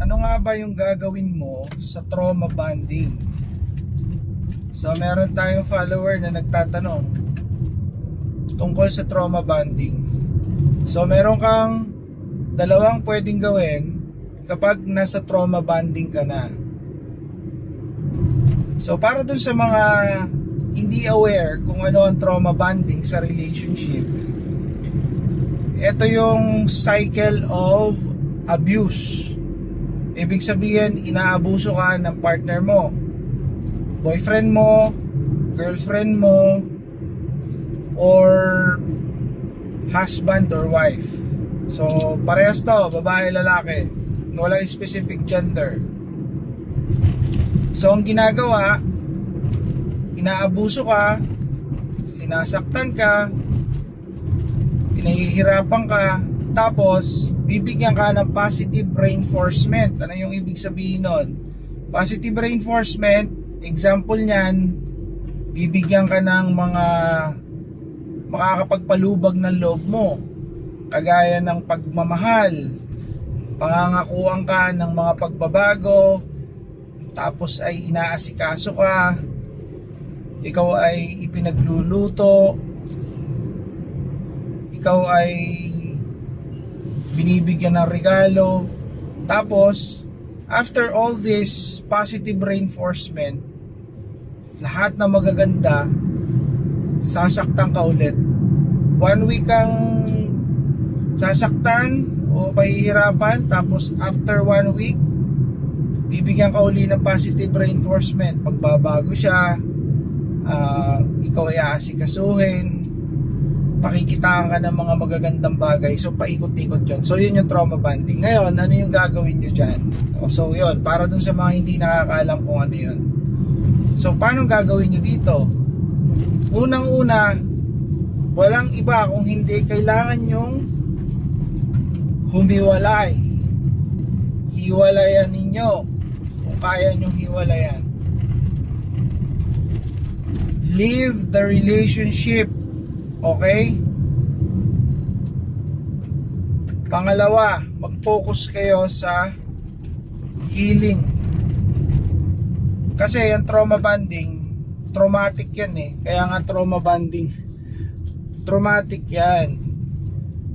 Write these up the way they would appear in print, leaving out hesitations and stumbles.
Ano nga ba yung gagawin mo sa trauma bonding? So meron tayong follower na nagtatanong tungkol sa trauma bonding. So meron kang dalawang pwedeng gawin kapag nasa trauma bonding ka na. So para dun sa mga hindi aware kung ano ang trauma bonding sa relationship, ito yung cycle of abuse. Ibig sabihin, inaabuso ka ng partner mo, boyfriend mo, girlfriend mo, or husband or wife. So parehas to, babae, lalaki, walang specific gender. So ang ginagawa, inaabuso ka, sinasaktan ka, pinahihirapan ka, tapos bibigyan ka ng positive reinforcement. Ano yung ibig sabihin nun? Positive reinforcement, example niyan, bibigyan ka ng mga makakapagpalubag ng loob mo, kagaya ng pagmamahal, pangangakuan ka ng mga pagbabago, tapos ay inaasikaso ka, ikaw ay ipinagluluto, ikaw ay binibigyan ng regalo. Tapos after all this positive reinforcement, lahat na magaganda, sasaktan ka ulit. 1 week kang sasaktan o pahihirapan, tapos after 1 week bibigyan ka uli ng positive reinforcement, magbabago siya, ikaw ay aasikasuhin, pakikitaan ka ng mga magagandang bagay. So paikot-ikot yun. So yun yung trauma bonding. Ngayon, ano yung gagawin nyo dyan? So yun, para dun sa mga hindi nakakaalam kung ano yun. So paano gagawin nyo dito? Unang-una, walang iba kung hindi kailangan nyong humiwalay. Hiwalayan ninyo kung kaya nyong hiwalayan. Leave the relationship. Okay? Pangalawa, mag-focus kayo sa healing. Kasi yung trauma bonding, traumatic yan eh. Kaya nga trauma bonding, traumatic yan.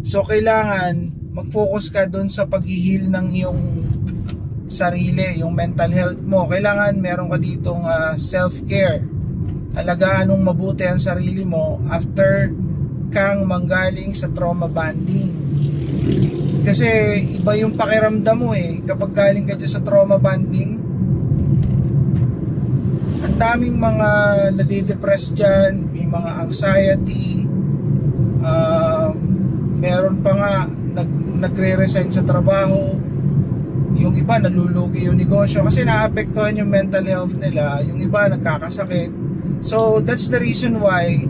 So kailangan mag-focus ka dun sa pag-heal ng iyong sarili, yung mental health mo. Kailangan meron ka ditong self-care. Alagaan mong mabuti ang sarili mo after kang manggaling sa trauma bonding. Kasi iba yung pakiramdam mo eh kapag galing ka dyan sa trauma bonding. Ang daming mga nadidepress dyan, may mga anxiety, meron pa nga nagre-resign sa trabaho, yung iba nalulugi yung negosyo kasi naapektuhan yung mental health nila, yung iba nagkakasakit. So that's the reason why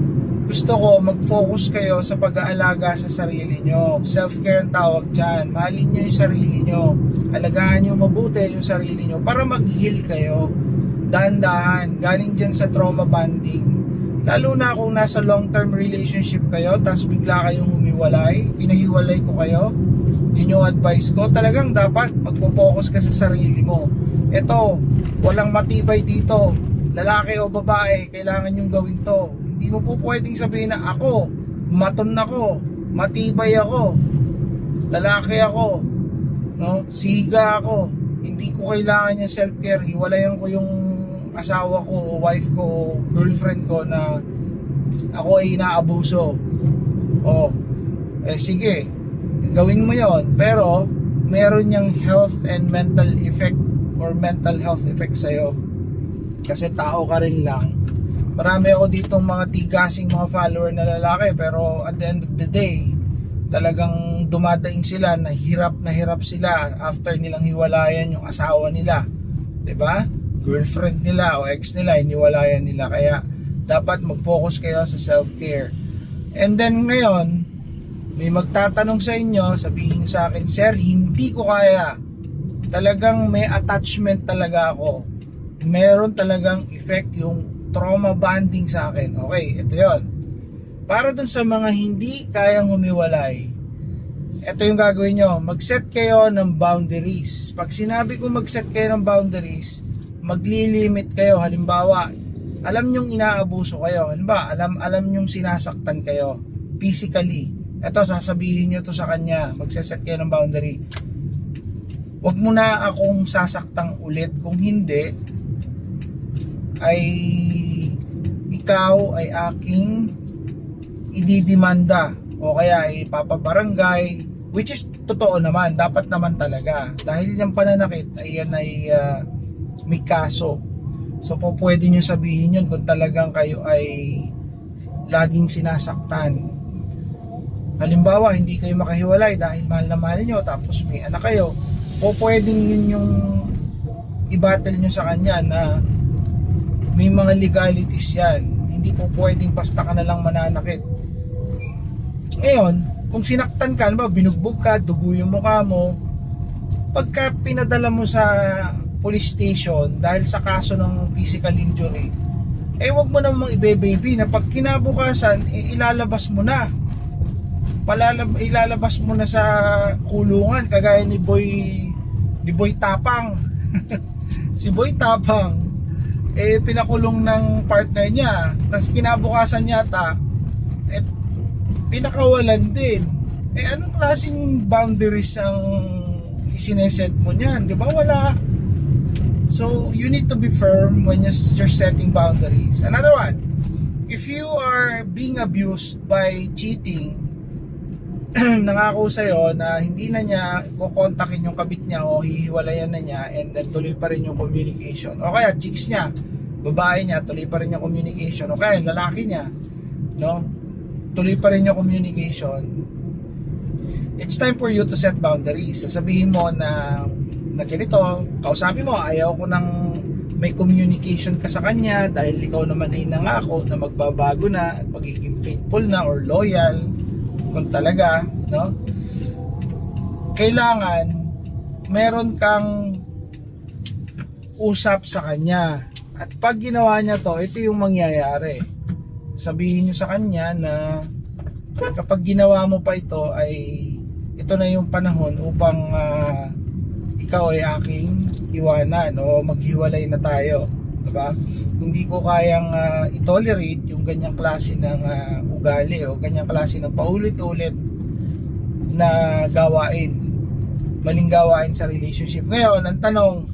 gusto ko mag-focus kayo sa pag-aalaga sa sarili nyo. Self-care ang tawag dyan. Mahalin nyo yung sarili nyo, alagaan nyo mabuti yung sarili nyo para mag-heal kayo dahan-dahan galing dyan sa trauma bonding. Lalo na kung nasa long-term relationship kayo tapos bigla kayong humiwalay, pinahiwalay ko kayo, yun yung advice ko. Talagang dapat magpo-focus ka sa sarili mo. Ito, walang matibay dito, lalaki o babae, kailangan yung gawin to. Hindi mo po pwedeng sabihin na ako, maton ako, matibay ako, lalaki ako, no? Siga ako, hindi ko kailangan yung self-care. Hiwalayan ko yung asawa ko o wife ko o girlfriend ko na ako ay inaabuso. Sige, gawin mo yon, pero meron yung health and mental effect or mental health effect sa'yo. Kasi tao ka rin lang. Marami ako ditong mga tigasing mga follower na lalaki, pero at the end of the day, talagang dumadaing sila na hirap sila after nilang hiwalayan yung asawa nila, 'di ba? Girlfriend nila o ex nila, iniwalayan nila. Kaya dapat mag-focus kayo sa self-care. And then ngayon, may magtatanong sa inyo, sabihin sa akin, "Sir, hindi ko kaya. Talagang may attachment talaga ako. Meron talagang effect yung trauma bonding sa akin." Okay, ito yon. Para dun sa mga hindi kayang humiwalay, ito yung gagawin nyo, mag-set kayo ng boundaries. Pag sinabi ko mag-set kayo ng boundaries, magli-limit kayo. Halimbawa, alam nyong inaabuso kayo. Halimbawa, alam nyong sinasaktan kayo physically. Ito, sasabihin nyo to sa kanya, magse-set kayo ng boundary. Huwag mo na akong sasaktang ulit. Kung hindi, ay ikaw ay aking ididimanda o kaya ipapabarangay, which is totoo naman, dapat naman talaga dahil yung pananakit ay yan ay may kaso. So po pwede nyo sabihin yun kung talagang kayo ay laging sinasaktan. Halimbawa hindi kayo makahiwalay dahil mahal na mahal nyo tapos may anak kayo, po pwedeng yun yung i-battle nyo sa kanya na may mga legalities yan. Hindi po pwedeng basta ka na lang mananakit. Ngayon, kung sinaktan ka, ba, binugbog ka, dugo yung mukha mo, pagka pinadala mo sa police station dahil sa kaso ng physical injury, wag mo namang ibe-baby na pag kinabukasan, ilalabas mo na. Ilalabas mo na sa kulungan kagaya ni Boy Tapang. Si Boy Tapang pinakulong ng partner niya, tapos kinabukasan yata pinakawalan din. Anong klaseng boundaries ang isineset mo niyan? Di ba wala? So you need to be firm when you're setting boundaries. Another one, if you are being abused by cheating, nangako sa'yo na hindi na niya kukontakin yung kabit niya o hihiwalayan na niya, and then tuloy pa rin yung communication, o kaya chicks niya, babae niya, tuloy pa rin yung communication, o kaya lalaki niya, no, tuloy pa rin yung communication. It's time for you to set boundaries. Sasabihin mo na ganito, kausapin mo, ayaw ko nang may communication ka sa kanya dahil ikaw naman ay nangako na magbabago na at magiging faithful na or loyal. Kung talaga, no, kailangan meron kang usap sa kanya. At pag ginawa niya to, ito yung mangyayari. Sabihin niyo sa kanya na kapag ginawa mo pa ito, ay ito na yung panahon upang ikaw ay aking iwanan o maghiwalay na tayo, diba? Hindi ko kayang i-tolerate yung ganyang klase ng ugali o ganyang klase ng paulit-ulit na gawain, maling gawain sa relationship. Ngayon, ang tanong,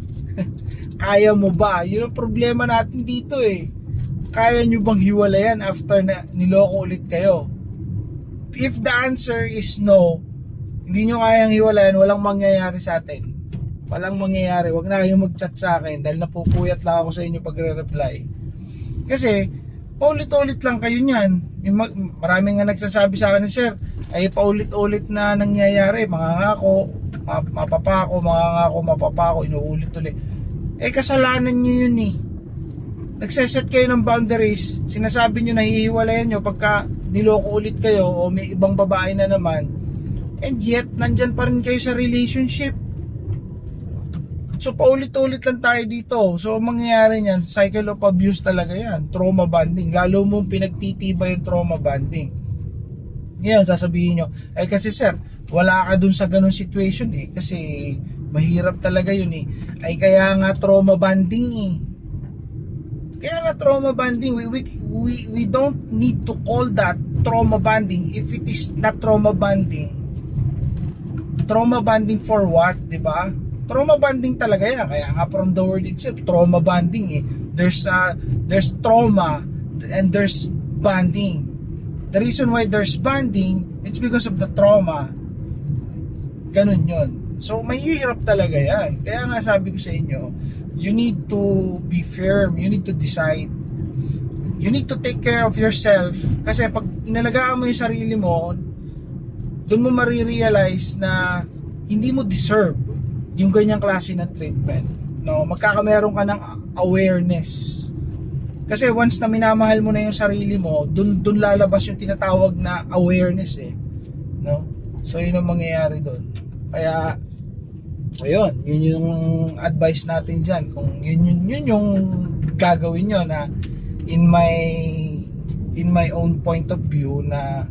kaya mo ba? Yun ang problema natin dito Kaya nyo bang hiwalayan after na niloko ulit kayo? If the answer is no, hindi nyo kayang hiwalayan, walang mangyayari sa atin. Walang mangyayari. Huwag na kayong mag-chat sa akin dahil napupuyat lang ako sa inyo pagre-reply. Kasi paulit-ulit lang kayo niyan. Maraming nga nagsasabi sa akin, sir, ay paulit-ulit na nangyayari. Mangangako, mapapako, inuulit-ulit. Kasalanan nyo yun Nagseset kayo ng boundaries. Sinasabi nyo na hihiwalayan nyo pagka niloko ulit kayo o may ibang babae na naman. And yet, nandyan pa rin kayo sa relationship. So paulit-ulit lang tayo dito. So mangyayari niyan, cycle of abuse talaga yan. Trauma bonding. Lalo mong pinagtitibay yung trauma bonding. Ngayon sasabihin nyo, kasi sir, wala ka dun sa ganun situation kasi mahirap talaga yun Ay kaya nga trauma bonding Kaya nga trauma bonding. We don't need to call that trauma bonding if it is not trauma bonding. Trauma bonding for what, diba? Trauma bonding talaga yan. Kaya nga from the word itself, trauma bonding There's trauma and there's bonding. The reason why there's bonding, it's because of the trauma. Ganun yun. So mahirap talaga yan. Kaya nga sabi ko sa inyo, you need to be firm. You need to decide. You need to take care of yourself. Kasi pag inalagaan mo yung sarili mo, doon mo marirealize na hindi mo deserve yung ganyang klase ng treatment. No, magkakameron ka ng awareness. Kasi once na minamahal mo na yung sarili mo, dun lalabas yung tinatawag na awareness No? So yun ang mangyayari doon. Kaya ayun, yun yung advice natin diyan. Kung yun yung gagawin nyo na in my own point of view na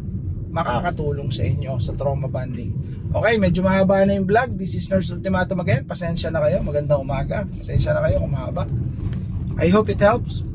makakatulong sa inyo sa trauma bonding. Okay, medyo mahaba na yung vlog. This is Nurse Ultimatum again. Pasensya na kayo. Magandang umaga. Pasensya na kayo kung mahaba. I hope it helps.